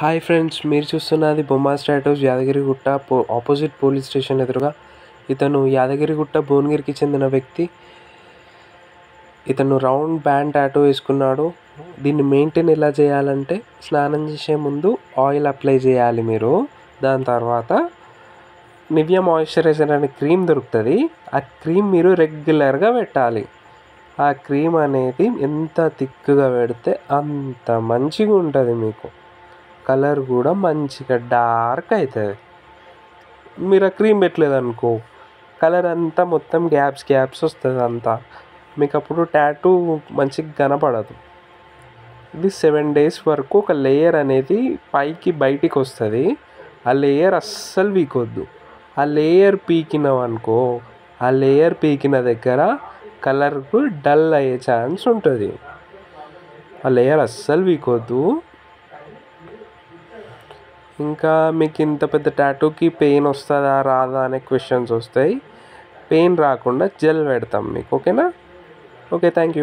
Hi friends, మీరు చూస్తున్నది Bommas tattoos Yadagirigutta opposite police station ఎదురుగా. ఇతను యాదగిరిగుట్ట భువనగిరికి చెందిన వ్యక్తి. ఇతను రౌండ్ బ్యాండ్ టాటూ వేసుకున్నాడు. దీన్ని మెయింటైన్ ఎలా చేయాలంటే, స్నానం చేసే ముందు ఆయిల్ అప్లై చేయాలి మీరు. దాని తర్వాత నివియా మాయిశ్చరైజర్ అనే క్రీమ్ దొరుకుతుంది. ఆ క్రీమ్ మీరు రెగ్యులర్గా పెట్టాలి. ఆ క్రీమ్ అనేది ఎంత థిక్గా పెడితే అంత మంచిగా ఉంటుంది. మీకు కలర్ కూడా మంచిగా డార్క్ అవుతుంది. మీరు ఆ క్రీమ్ పెట్టలేదనుకో, కలర్ అంతా మొత్తం గ్యాప్స్ వస్తుంది అంతా. మీకు అప్పుడు టాటూ మంచిగా కనపడదు. ఇది 7 days వరకు ఒక లేయర్ అనేది పైకి బయటికి వస్తుంది. ఆ లేయర్ అస్సలు పీకొద్దు. ఆ లేయర్ పీకినామనుకో, ఆ లేయర్ పీకిన దగ్గర కలర్కు డల్ అయ్యే ఛాన్స్ ఉంటుంది. ఆ లేయర్ అస్సలు పీకొద్దు. ఇంకా మీకు ఇంత పెద్ద టాటూకి పెయిన్ వస్తుందా రాదా అనే క్వశ్చన్స్ వస్తాయి. పెయిన్ రాకుండా జెల్ పెడతాం మీకు. ఓకేనా? Okay, thank you.